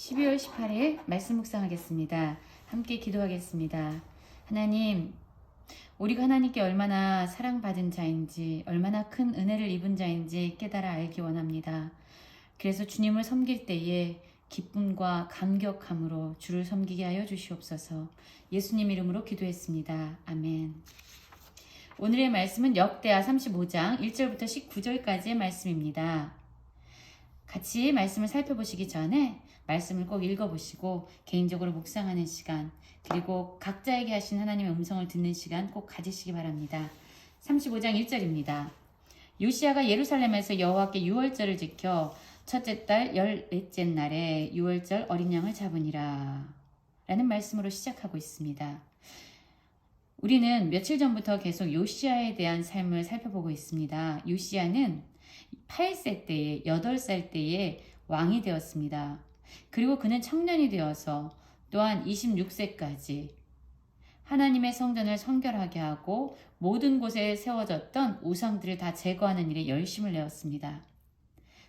12월 18일 말씀 묵상하겠습니다. 함께 기도하겠습니다. 하나님, 우리가 하나님께 얼마나 사랑받은 자인지, 얼마나 큰 은혜를 입은 자인지 깨달아 알기 원합니다. 그래서 주님을 섬길 때에 기쁨과 감격함으로 주를 섬기게 하여 주시옵소서. 예수님 이름으로 기도했습니다. 아멘. 오늘의 말씀은 역대하 35장 1절부터 19절까지의 말씀입니다. 같이 말씀을 살펴보시기 전에 말씀을 꼭 읽어보시고 개인적으로 묵상하는 시간, 그리고 각자에게 하신 하나님의 음성을 듣는 시간 꼭 가지시기 바랍니다. 35장 1절입니다. 요시야가 예루살렘에서 여호와께 유월절을 지켜 첫째 달 14째 날에 유월절 어린 양을 잡으니라 라는 말씀으로 시작하고 있습니다. 우리는 며칠 전부터 계속 요시야에 대한 삶을 살펴보고 있습니다. 요시야는 8세 때에 8살 때에 왕이 되었습니다. 그리고 그는 청년이 되어서 또한 26세까지 하나님의 성전을 성결하게 하고 모든 곳에 세워졌던 우상들을 다 제거하는 일에 열심을 내었습니다.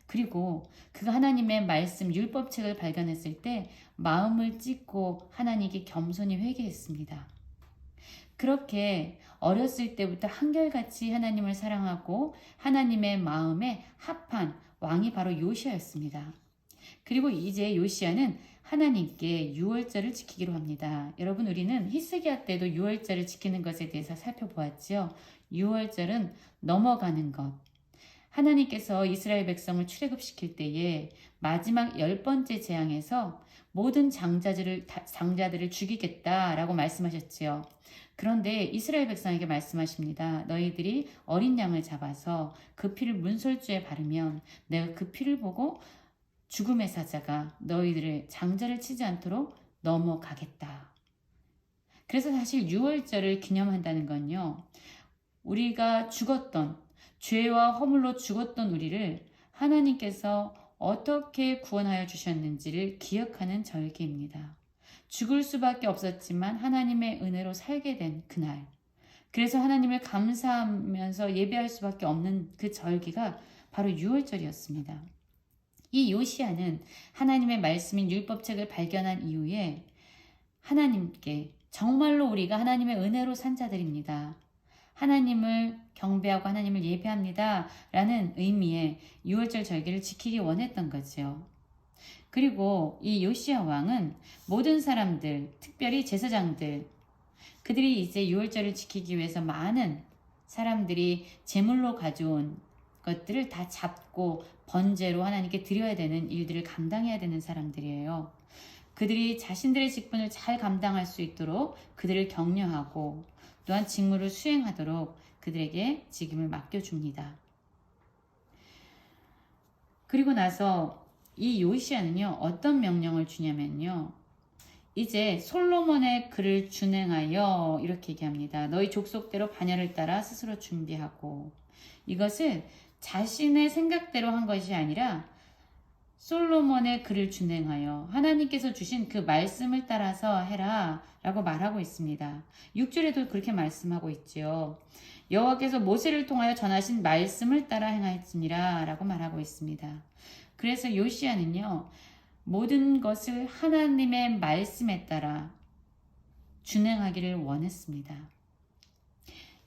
그리고 그가 하나님의 말씀 율법책을 발견했을 때 마음을 찢고 하나님께 겸손히 회개했습니다. 그렇게 어렸을 때부터 한결같이 하나님을 사랑하고 하나님의 마음에 합한 왕이 바로 요시야였습니다. 그리고 이제 요시야는 하나님께 유월절을 지키기로 합니다. 여러분, 우리는 히스기야 때도 유월절을 지키는 것에 대해서 살펴보았죠. 유월절은 넘어가는 것. 하나님께서 이스라엘 백성을 출애굽시킬 때에 마지막 10번째 재앙에서 모든 장자들을 죽이겠다라고 말씀하셨지요. 그런데 이스라엘 백성에게 말씀하십니다. 너희들이 어린 양을 잡아서 그 피를 문설주에 바르면 내가 그 피를 보고 죽음의 사자가 너희들을 장자를 치지 않도록 넘어가겠다. 그래서 사실 유월절을 기념한다는 건요, 우리가 죽었던, 죄와 허물로 죽었던 우리를 하나님께서 어떻게 구원하여 주셨는지를 기억하는 절기입니다. 죽을 수밖에 없었지만 하나님의 은혜로 살게 된 그날, 그래서 하나님을 감사하면서 예배할 수밖에 없는 그 절기가 바로 유월절이었습니다. 이 요시야는 하나님의 말씀인 율법책을 발견한 이후에 하나님께 정말로 우리가 하나님의 은혜로 산 자들입니다. 하나님을 경배하고 하나님을 예배합니다 라는 의미의 유월절 절기를 지키기 원했던 거죠. 그리고 이 요시야 왕은 모든 사람들, 특별히 제사장들, 그들이 이제 유월절을 지키기 위해서 많은 사람들이 제물로 가져온 것들을 다 잡고 번제로 하나님께 드려야 되는 일들을 감당해야 되는 사람들이에요. 그들이 자신들의 직분을 잘 감당할 수 있도록 그들을 격려하고 또한 직무를 수행하도록 그들에게 직임을 맡겨줍니다. 그리고 나서 이 요시야는요, 어떤 명령을 주냐면요, 이제 솔로몬의 글을 준행하여 이렇게 얘기합니다. 너희 족속대로 반열을 따라 스스로 준비하고, 이것을 자신의 생각대로 한 것이 아니라 솔로몬의 글을 준행하여 하나님께서 주신 그 말씀을 따라서 해라 라고 말하고 있습니다. 6절에도 그렇게 말씀하고 있지요. 여호와께서 모세를 통하여 전하신 말씀을 따라 행하였으니라 라고 말하고 있습니다. 그래서 요시야는요, 모든 것을 하나님의 말씀에 따라 준행하기를 원했습니다.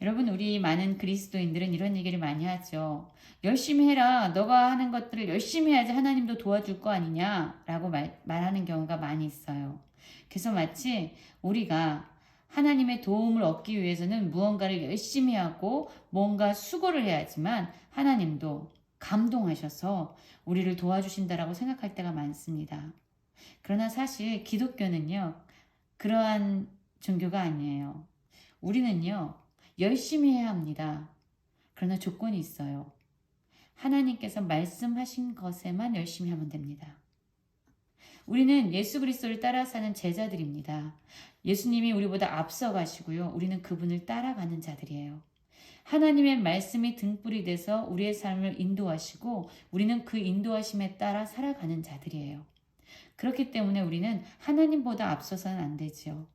여러분, 우리 많은 그리스도인들은 이런 얘기를 많이 하죠. 열심히 해라. 너가 하는 것들을 열심히 해야지 하나님도 도와줄 거 아니냐 라고 말하는 경우가 많이 있어요. 그래서 마치 우리가 하나님의 도움을 얻기 위해서는 무언가를 열심히 하고 뭔가 수고를 해야지만 하나님도 감동하셔서 우리를 도와주신다라고 생각할 때가 많습니다. 그러나 사실 기독교는요, 그러한 종교가 아니에요. 우리는요, 열심히 해야 합니다. 그러나 조건이 있어요. 하나님께서 말씀하신 것에만 열심히 하면 됩니다. 우리는 예수 그리스도를 따라 사는 제자들입니다. 예수님이 우리보다 앞서 가시고요, 우리는 그분을 따라가는 자들이에요. 하나님의 말씀이 등불이 돼서 우리의 삶을 인도하시고 우리는 그 인도하심에 따라 살아가는 자들이에요. 그렇기 때문에 우리는 하나님보다 앞서서는 안 되죠.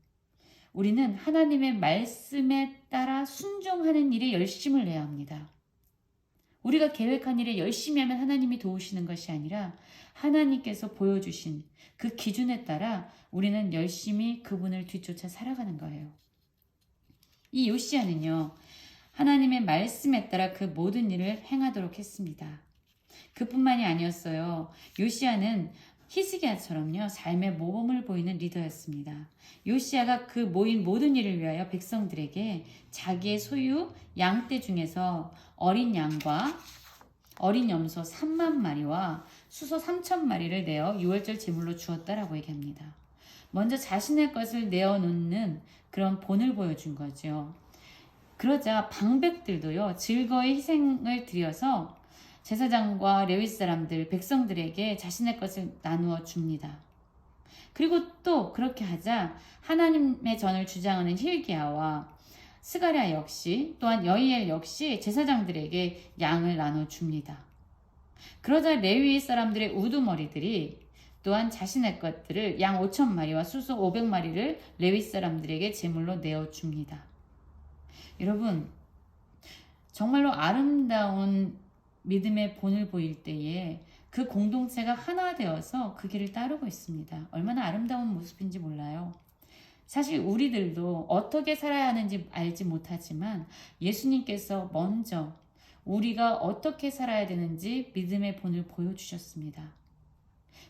우리는 하나님의 말씀에 따라 순종하는 일에 열심을 내야 합니다. 우리가 계획한 일에 열심히 하면 하나님이 도우시는 것이 아니라 하나님께서 보여주신 그 기준에 따라 우리는 열심히 그분을 뒤쫓아 살아가는 거예요. 이 요시야는요, 하나님의 말씀에 따라 그 모든 일을 행하도록 했습니다. 그뿐만이 아니었어요. 요시야는 히스기야처럼요, 삶의 모범을 보이는 리더였습니다. 요시야가 그 모인 모든 일을 위하여 백성들에게 자기의 소유 양떼 중에서 어린 양과 어린 염소 3만 마리와 수소 3천 마리를 내어 유월절 제물로 주었다라고 얘기합니다. 먼저 자신의 것을 내어놓는 그런 본을 보여준 거죠. 그러자 방백들도요, 즐거이 희생을 드려서 제사장과 레위 사람들, 백성들에게 자신의 것을 나누어 줍니다. 그리고 또 그렇게 하자 하나님의 전을 주장하는 힐기야와 스가랴 역시, 또한 여이엘 역시 제사장들에게 양을 나눠줍니다. 그러자 레위 사람들의 우두머리들이 또한 자신의 것들을 양 5천 마리와 수소 500마리를 레위 사람들에게 제물로 내어줍니다. 여러분, 정말로 아름다운 믿음의 본을 보일 때에 그 공동체가 하나 되어서 그 길을 따르고 있습니다. 얼마나 아름다운 모습인지 몰라요. 사실 우리들도 어떻게 살아야 하는지 알지 못하지만 예수님께서 먼저 우리가 어떻게 살아야 되는지 믿음의 본을 보여주셨습니다.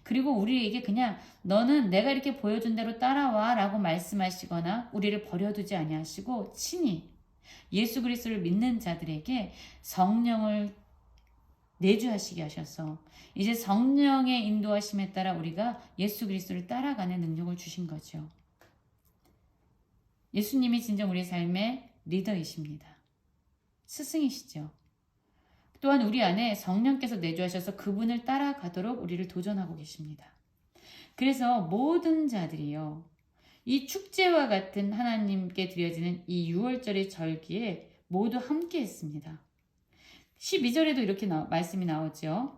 그리고 우리에게 그냥 너는 내가 이렇게 보여준 대로 따라와 라고 말씀하시거나 우리를 버려두지 아니하시고 친히 예수 그리스도를 믿는 자들에게 성령을 내주하시게 하셔서 이제 성령의 인도하심에 따라 우리가 예수 그리스도를 따라가는 능력을 주신 거죠. 예수님이 진정 우리 삶의 리더이십니다. 스승이시죠. 또한 우리 안에 성령께서 내주하셔서 그분을 따라가도록 우리를 도전하고 계십니다. 그래서 모든 자들이요, 이 축제와 같은 하나님께 드려지는 이 6월절의 절기에 모두 함께 했습니다. 12절에도 이렇게 말씀이 나오죠.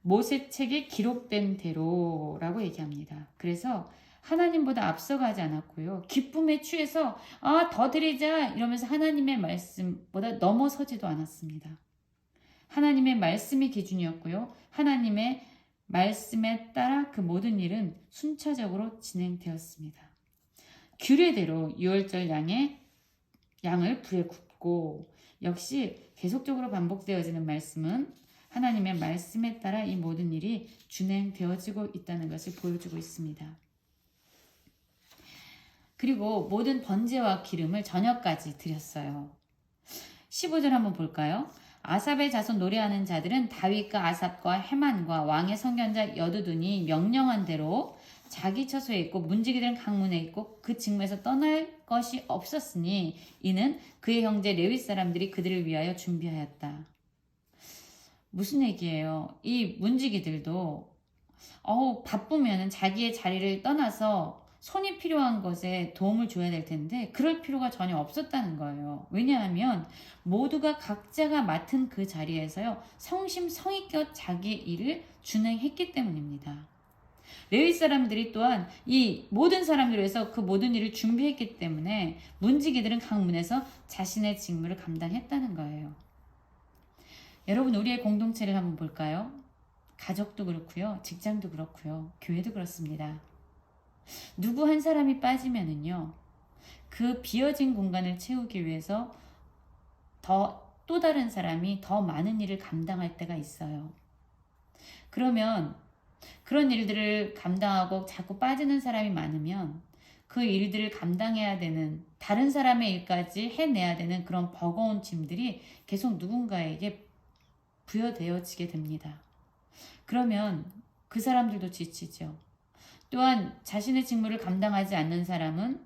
모세책에 기록된 대로라고 얘기합니다. 그래서 하나님보다 앞서가지 않았고요. 기쁨에 취해서 더 드리자 이러면서 하나님의 말씀보다 넘어서지도 않았습니다. 하나님의 말씀이 기준이었고요. 하나님의 말씀에 따라 그 모든 일은 순차적으로 진행되었습니다. 규례대로 6월절 양을 불에 굽고 역시 계속적으로 반복되어지는 말씀은 하나님의 말씀에 따라 이 모든 일이 진행되어지고 있다는 것을 보여주고 있습니다. 그리고 모든 번제와 기름을 저녁까지 드렸어요. 15절 한번 볼까요? 아삽의 자손 노래하는 자들은 다윗과 아삽과 헤만과 왕의 선견자 여두둔이 명령한 대로 자기 처소에 있고 문지기들은 강문에 있고 그 직무에서 떠날 것이 없었으니 이는 그의 형제 레위 사람들이 그들을 위하여 준비하였다. 무슨 얘기예요? 이 문지기들도 바쁘면 자기의 자리를 떠나서 손이 필요한 것에 도움을 줘야 될 텐데 그럴 필요가 전혀 없었다는 거예요. 왜냐하면 모두가 각자가 맡은 그 자리에서요, 성심성의껏 자기 일을 준행했기 때문입니다. 레위 사람들이 또한 이 모든 사람들을 위해서 그 모든 일을 준비했기 때문에 문지기들은 각 문에서 자신의 직무를 감당했다는 거예요. 여러분, 우리의 공동체를 한번 볼까요? 가족도 그렇고요, 직장도 그렇고요, 교회도 그렇습니다. 누구 한 사람이 빠지면은요, 그 비어진 공간을 채우기 위해서 또 다른 사람이 더 많은 일을 감당할 때가 있어요. 그러면 그런 일들을 감당하고 자꾸 빠지는 사람이 많으면 그 일들을 감당해야 되는, 다른 사람의 일까지 해내야 되는 그런 버거운 짐들이 계속 누군가에게 부여되어지게 됩니다. 그러면 그 사람들도 지치죠. 또한 자신의 직무를 감당하지 않는 사람은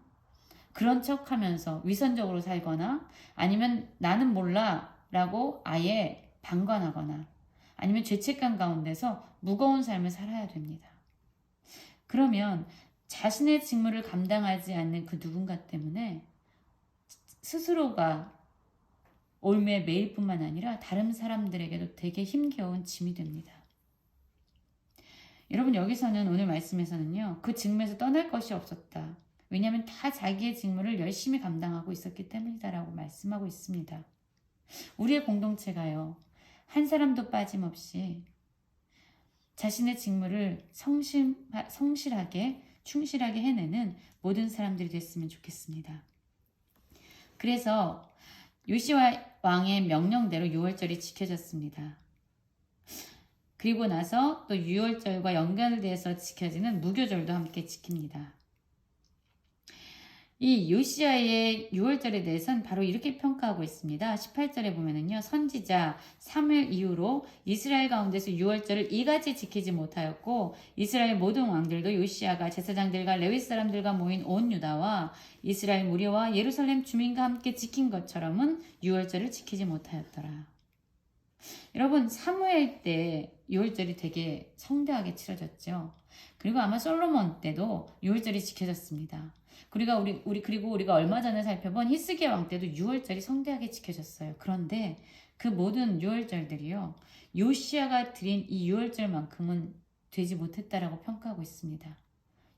그런 척하면서 위선적으로 살거나 아니면 나는 몰라 라고 아예 방관하거나 아니면 죄책감 가운데서 무거운 삶을 살아야 됩니다. 그러면 자신의 직무를 감당하지 않는 그 누군가 때문에 스스로가 올매 매일 뿐만 아니라 다른 사람들에게도 되게 힘겨운 짐이 됩니다. 여러분, 여기서는 오늘 말씀에서는요, 그 직무에서 떠날 것이 없었다. 왜냐하면 다 자기의 직무를 열심히 감당하고 있었기 때문이다라고 말씀하고 있습니다. 우리의 공동체가요, 한 사람도 빠짐없이 자신의 직무를 성실하게 충실하게 해내는 모든 사람들이 됐으면 좋겠습니다. 그래서 요시야 왕의 명령대로 유월절이 지켜졌습니다. 그리고 나서 또 유월절과 연결돼서 지켜지는 무교절도 함께 지킵니다. 이 요시야의 유월절에 대해서는 바로 이렇게 평가하고 있습니다. 18절에 보면은요. 선지자 사무엘 이후로 이스라엘 가운데서 유월절을 이같이 지키지 못하였고 이스라엘 모든 왕들도 요시야가 제사장들과 레위 사람들과 모인 온 유다와 이스라엘 무리와 예루살렘 주민과 함께 지킨 것처럼은 유월절을 지키지 못하였더라. 여러분 사무엘 때 유월절이 되게 성대하게 치러졌죠. 그리고 아마 솔로몬 때도 유월절이 지켜졌습니다. 그리고 우리가 얼마 전에 살펴본 히스기야 왕 때도 유월절이 성대하게 지켜졌어요. 그런데 그 모든 유월절들이요. 요시야가 드린 이 유월절만큼은 되지 못했다라고 평가하고 있습니다.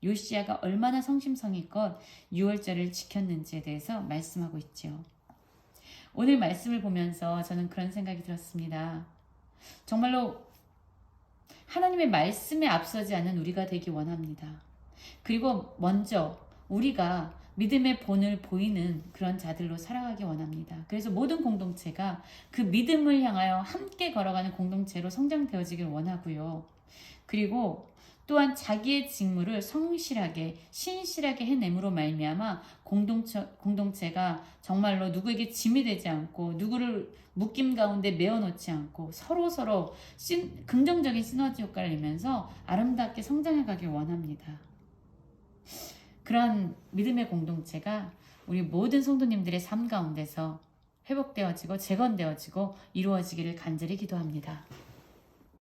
요시야가 얼마나 성심성의껏 유월절을 지켰는지에 대해서 말씀하고 있죠. 오늘 말씀을 보면서 저는 그런 생각이 들었습니다. 정말로 하나님의 말씀에 앞서지 않는 우리가 되기 원합니다. 그리고 먼저 우리가 믿음의 본을 보이는 그런 자들로 살아가기 원합니다. 그래서 모든 공동체가 그 믿음을 향하여 함께 걸어가는 공동체로 성장되어지길 원하고요. 그리고 또한 자기의 직무를 성실하게 신실하게 해냄으로 말미암아 공동체가 정말로 누구에게 짐이 되지 않고 누구를 묶임 가운데 메어놓지 않고 서로 긍정적인 시너지 효과를 내면서 아름답게 성장해 가길 원합니다. 그런 믿음의 공동체가 우리 모든 성도님들의 삶 가운데서 회복되어지고 재건되어지고 이루어지기를 간절히 기도합니다.